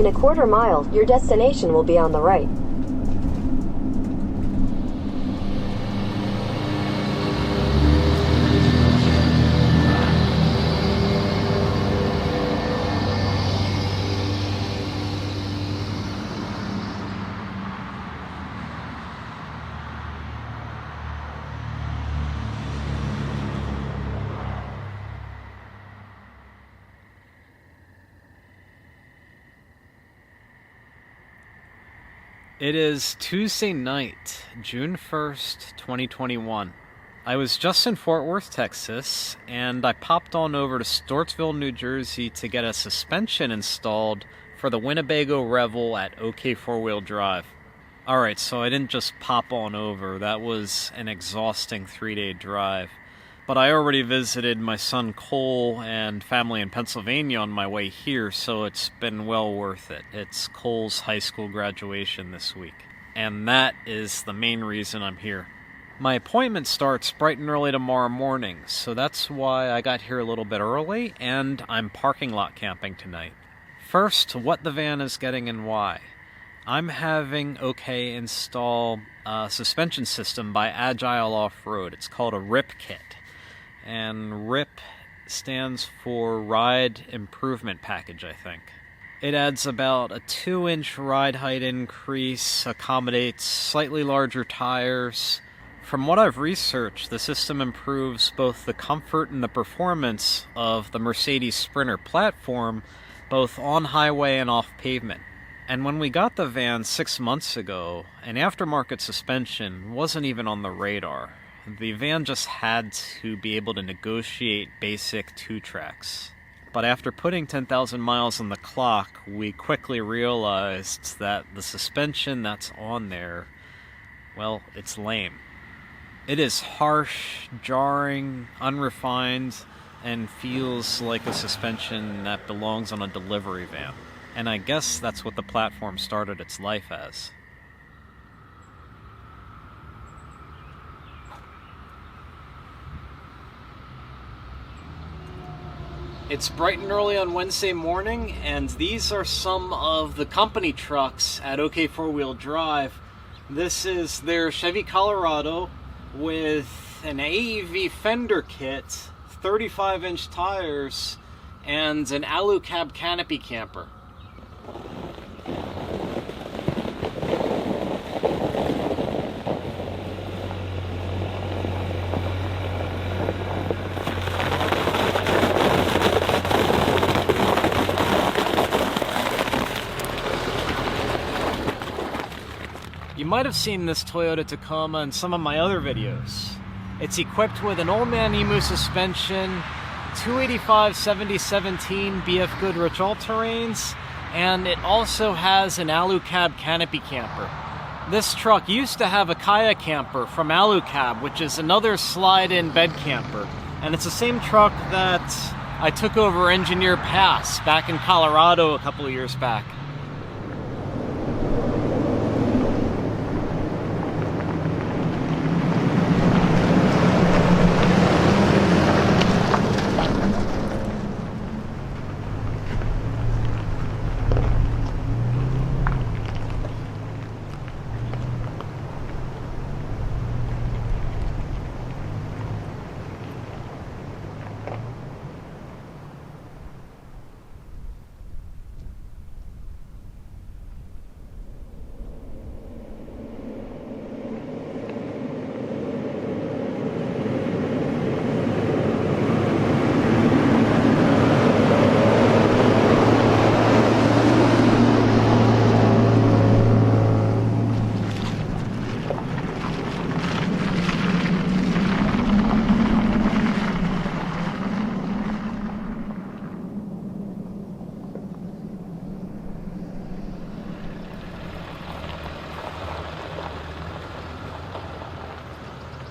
In a quarter mile, your destination will be on the right. It is Tuesday night, June 1st, 2021. I was just in Fort Worth, Texas, and I popped on over to Stortsville, New Jersey to get a suspension installed for the Winnebago Revel at OK Four-Wheel Drive. Alright, so I didn't just pop on over, that was an exhausting 3-day drive. But I already visited my son Cole and family in Pennsylvania on my way here, so it's been well worth it. It's Cole's high school graduation this week, and that is the main reason I'm here. My appointment starts bright and early tomorrow morning, so that's why I got here a little bit early, and I'm parking lot camping tonight. First, what the van is getting and why. I'm having OK install a suspension system by Agile Off-Road. It's called a RIP kit. And RIP stands for Ride Improvement Package, I think. It adds about a 2-inch ride height increase, accommodates slightly larger tires. From what I've researched, the system improves both the comfort and the performance of the Mercedes Sprinter platform, both on highway and off pavement. And when we got the van 6 months ago, an aftermarket suspension wasn't even on the radar. The van just had to be able to negotiate basic 2-tracks. But after putting 10,000 miles on the clock, we quickly realized that the suspension that's on there, well, it's lame. It is harsh, jarring, unrefined, and feels like a suspension that belongs on a delivery van. And I guess that's what the platform started its life as. It's bright and early on Wednesday morning, and these are some of the company trucks at OK Four-Wheel Drive. This is their Chevy Colorado with an AEV fender kit, 35-inch tires, and an alu-cab canopy camper. You might have seen this Toyota Tacoma in some of my other videos. It's equipped with an Old Man Emu suspension, 285/7017 BF Goodrich all-terrains, and it also has an alu-cab canopy camper. This truck used to have a Kaya camper from alu-cab, which is another slide-in bed camper, and it's the same truck that I took over Engineer Pass back in Colorado a couple of years back.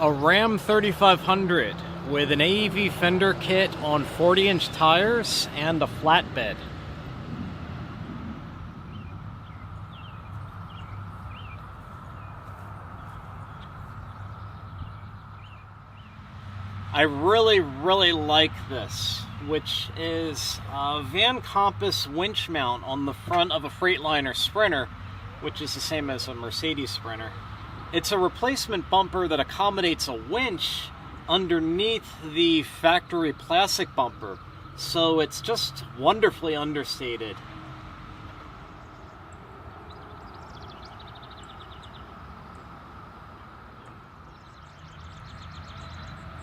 A Ram 3500 with an AEV fender kit on 40-inch tires and a flatbed. I really like this. which is a van compass winch mount on the front of a Freightliner Sprinter, which is the same as a Mercedes Sprinter. It's a replacement bumper that accommodates a winch underneath the factory plastic bumper, so it's just wonderfully understated.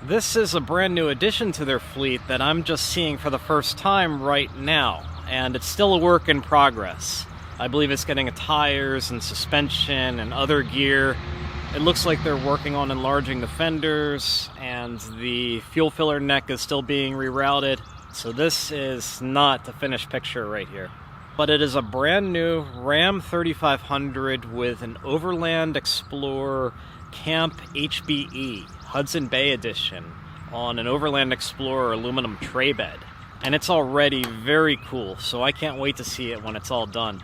This is a brand new addition to their fleet that I'm just seeing for the first time right now, and it's still a work in progress. I believe it's getting tires and suspension and other gear. It looks like they're working on enlarging the fenders, and the fuel filler neck is still being rerouted. So this is not the finished picture right here. But it is a brand new Ram 3500 with an Overland Explorer Camp-HBE Hudson Bay Edition on an Overland Explorer aluminum tray bed. And it's already very cool, so I can't wait to see it when it's all done.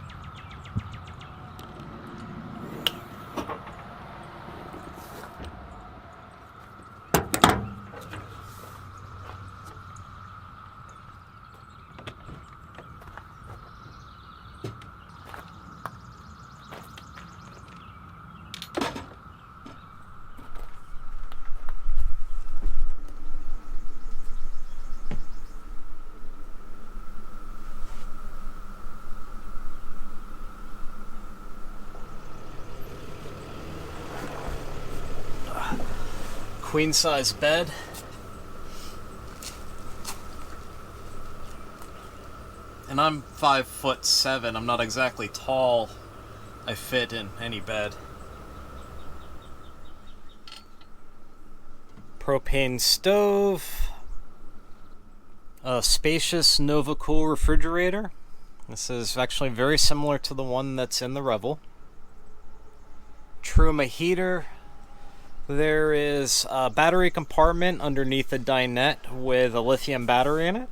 Queen size bed. And I'm 5'7". I'm not exactly tall. I fit in any bed. Propane stove. A spacious NovaCool refrigerator. This is actually very similar to the one that's in the Revel. Truma heater. There is a battery compartment underneath the dinette with a lithium battery in it.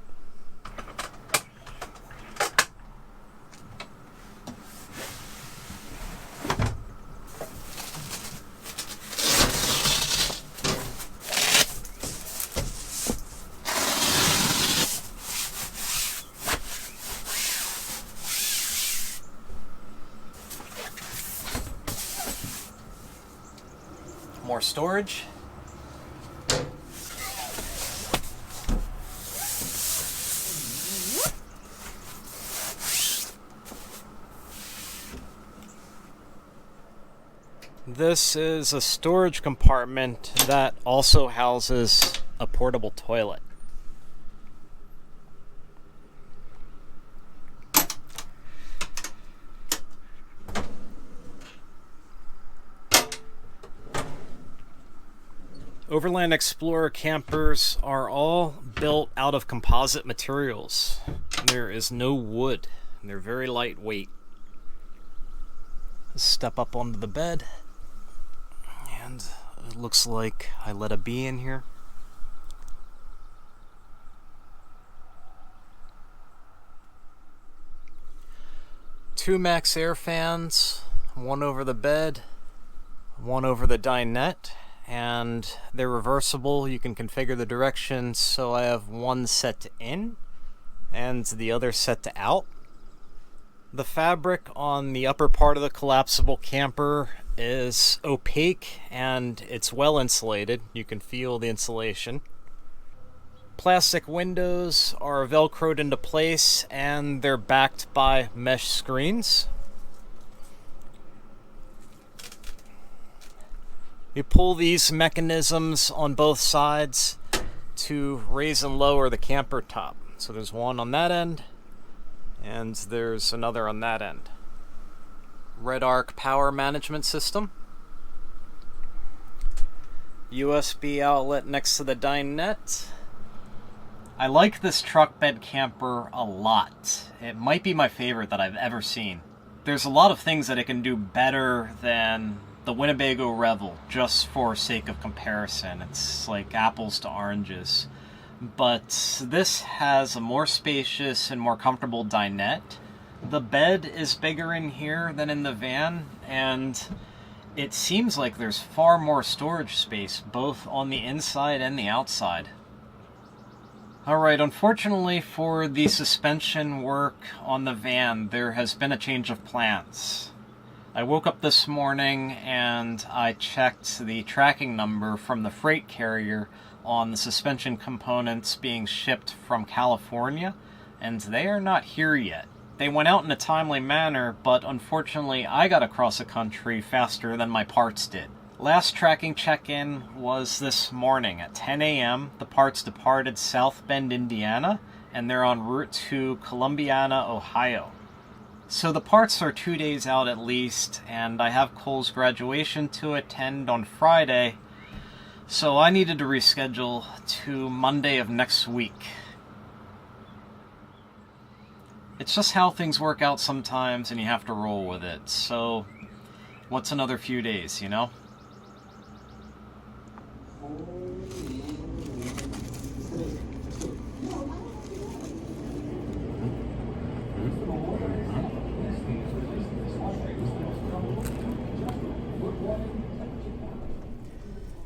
More storage. This is a storage compartment that also houses a portable toilet. Overland Explorer campers are all built out of composite materials. There is no wood. They're very lightweight. Step up onto the bed, and it looks like I let a bee in here. Two max air fans, one over the bed, one over the dinette. And they're reversible. You can configure the directions, so I have one set to in and the other set to out. The fabric on the upper part of the collapsible camper is opaque and it's well insulated. You can feel the insulation. Plastic windows are velcroed into place and they're backed by mesh screens. You pull these mechanisms on both sides to raise and lower the camper top. So there's one on that end, and there's another on that end. Red Arc power management system. USB outlet next to the dinette. I like this truck bed camper a lot. It might be my favorite that I've ever seen. There's a lot of things that it can do better than the Winnebago Revel, just for sake of comparison. It's like apples to oranges. But this has a more spacious and more comfortable dinette. The bed is bigger in here than in the van, and it seems like there's far more storage space, both on the inside and the outside. Alright, unfortunately for the suspension work on the van, there has been a change of plans. I woke up this morning and I checked the tracking number from the freight carrier on the suspension components being shipped from California, and they are not here yet. They went out in a timely manner, but unfortunately I got across the country faster than my parts did. Last tracking check-in was this morning at 10 a.m. The parts departed South Bend, Indiana, and they're en route to Columbiana, Ohio. So the parts are 2 days out at least, and I have Cole's graduation to attend on Friday, so I needed to reschedule to Monday of next week. It's just how things work out sometimes, and you have to roll with it. So, what's another few days, you know?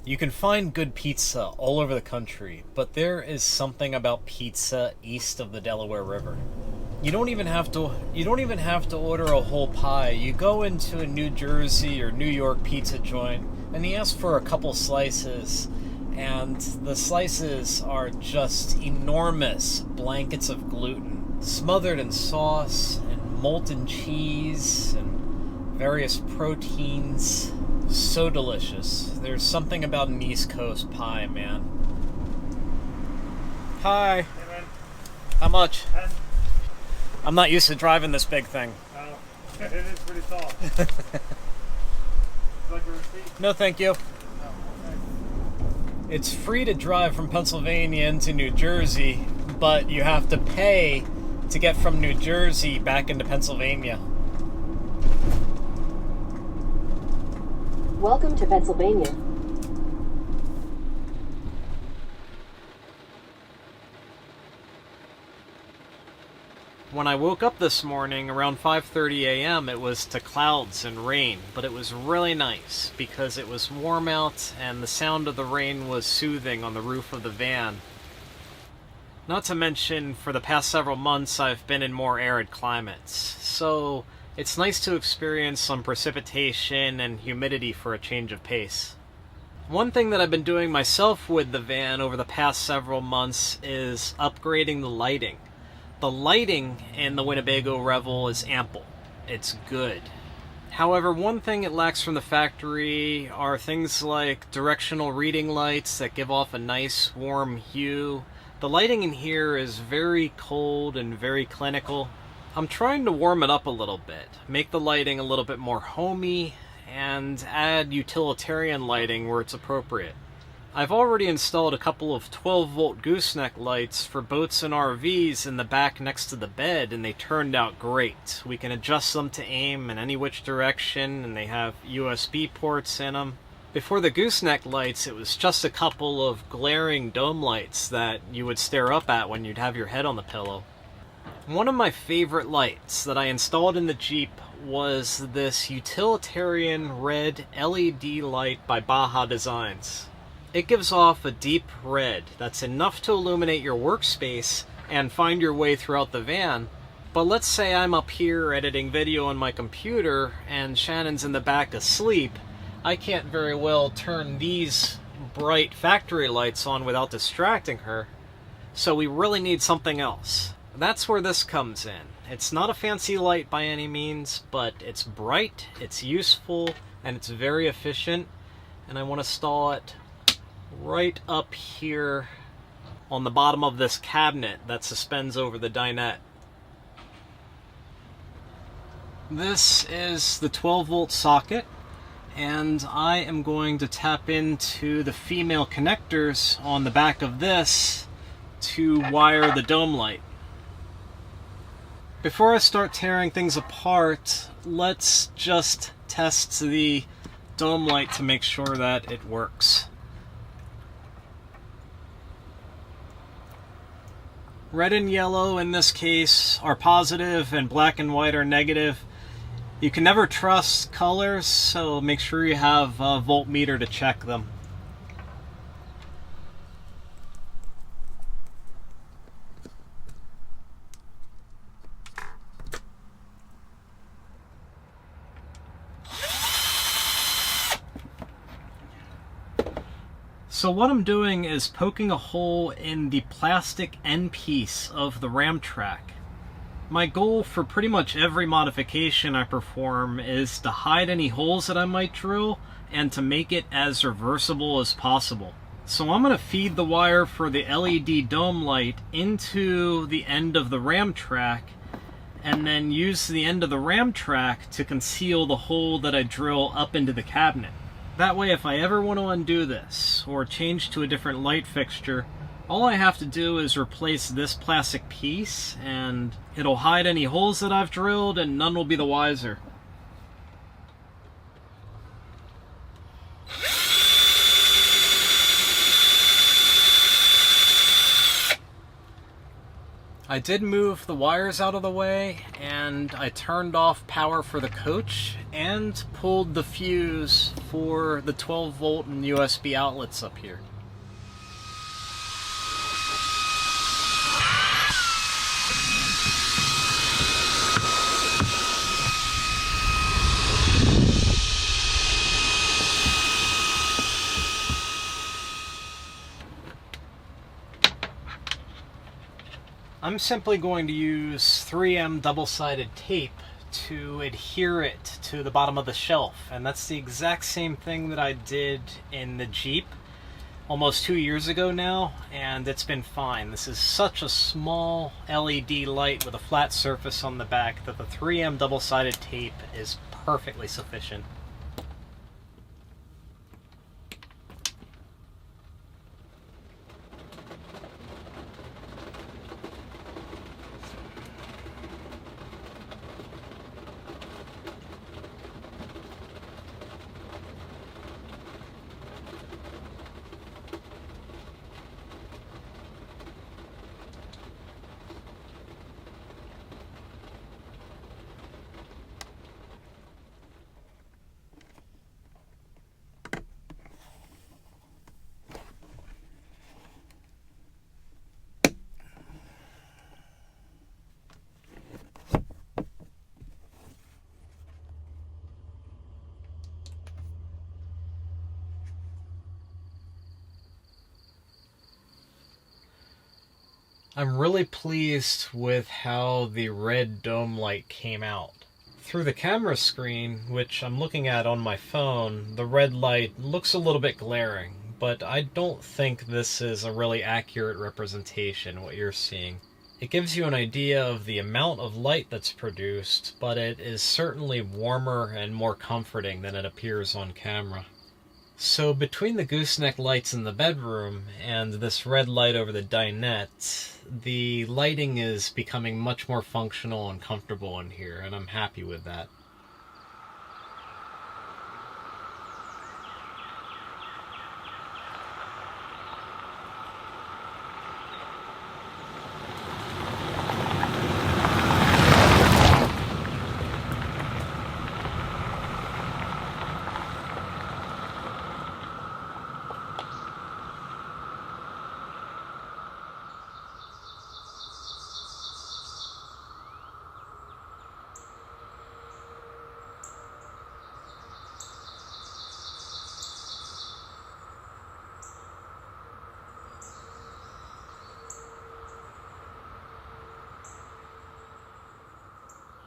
You can find good pizza all over the country, but there is something about pizza east of the Delaware River. You don't even have to order a whole pie. You go into a New Jersey or New York pizza joint and you ask for a couple slices, and the slices are just enormous blankets of gluten, smothered in sauce and molten cheese and various proteins. So delicious. There's something about an East Coast pie, man. Hi. Hey, man. How much? 10. I'm not used to driving this big thing. Oh, it is pretty tall. Would you like a receipt? No, thank you. No. Okay. It's free to drive from Pennsylvania into New Jersey, but you have to pay to get from New Jersey back into Pennsylvania. Welcome to Pennsylvania. When I woke up this morning around 5:30 a.m. it was to clouds and rain, but it was really nice because it was warm out and the sound of the rain was soothing on the roof of the van. Not to mention, for the past several months I've been in more arid climates, so it's nice to experience some precipitation and humidity for a change of pace. One thing that I've been doing myself with the van over the past several months is upgrading the lighting. The lighting in the Winnebago Revel is ample. It's good. However, one thing it lacks from the factory are things like directional reading lights that give off a nice warm hue. The lighting in here is very cold and very clinical. I'm trying to warm it up a little bit, make the lighting a little bit more homey, and add utilitarian lighting where it's appropriate. I've already installed a couple of 12-volt gooseneck lights for boats and RVs in the back next to the bed, and they turned out great. We can adjust them to aim in any which direction, and they have USB ports in them. Before the gooseneck lights, it was just a couple of glaring dome lights that you would stare up at when you'd have your head on the pillow. One of my favorite lights that I installed in the Jeep was this Utilitarian red LED light by Baja Designs. It gives off a deep red that's enough to illuminate your workspace and find your way throughout the van. But let's say I'm up here editing video on my computer and Shannon's in the back asleep. I can't very well turn these bright factory lights on without distracting her. So we really need something else. That's where this comes in. It's not a fancy light by any means, but it's bright, it's useful, and it's very efficient. And I want to install it right up here on the bottom of this cabinet that suspends over the dinette. This is the 12-volt socket, and I am going to tap into the female connectors on the back of this to wire the dome light. Before I start tearing things apart, let's just test the dome light to make sure that it works. Red and yellow in this case are positive and black and white are negative. You can never trust colors, so make sure you have a voltmeter to check them. So what I'm doing is poking a hole in the plastic end piece of the ram track. My goal for pretty much every modification I perform is to hide any holes that I might drill and to make it as reversible as possible. So I'm going to feed the wire for the LED dome light into the end of the ram track and then use the end of the ram track to conceal the hole that I drill up into the cabinet. That way, if I ever want to undo this or change to a different light fixture, all I have to do is replace this plastic piece and it'll hide any holes that I've drilled and none will be the wiser. I did move the wires out of the way, and I turned off power for the coach and pulled the fuse for the 12 volt and USB outlets up here. I'm simply going to use 3M double-sided tape to adhere it to the bottom of the shelf, and that's the exact same thing that I did in the Jeep almost 2 years ago now, and it's been fine. This is such a small LED light with a flat surface on the back that the 3M double-sided tape is perfectly sufficient. I'm really pleased with how the red dome light came out. Through the camera screen, which I'm looking at on my phone, the red light looks a little bit glaring, but I don't think this is a really accurate representation of what you're seeing. It gives you an idea of the amount of light that's produced, but it is certainly warmer and more comforting than it appears on camera. So between the gooseneck lights in the bedroom and this red light over the dinette, the lighting is becoming much more functional and comfortable in here, and I'm happy with that.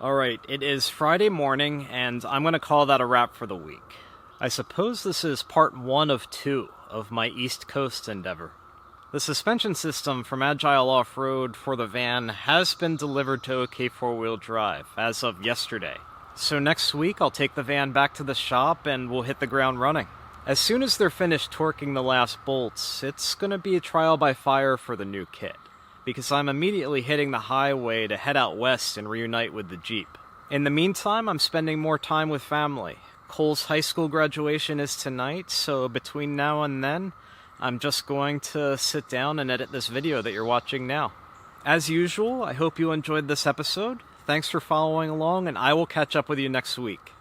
Alright, it is Friday morning, and I'm going to call that a wrap for the week. I suppose this is part 1 of 2 of my East Coast endeavor. The suspension system from Agile Off-Road for the van has been delivered to OK 4-Wheel Drive as of yesterday. So next week I'll take the van back to the shop and we'll hit the ground running. As soon as they're finished torquing the last bolts, it's going to be a trial by fire for the new kit, because I'm immediately hitting the highway to head out west and reunite with the Jeep. In the meantime, I'm spending more time with family. Cole's high school graduation is tonight, so between now and then, I'm just going to sit down and edit this video that you're watching now. As usual, I hope you enjoyed this episode. Thanks for following along, and I will catch up with you next week.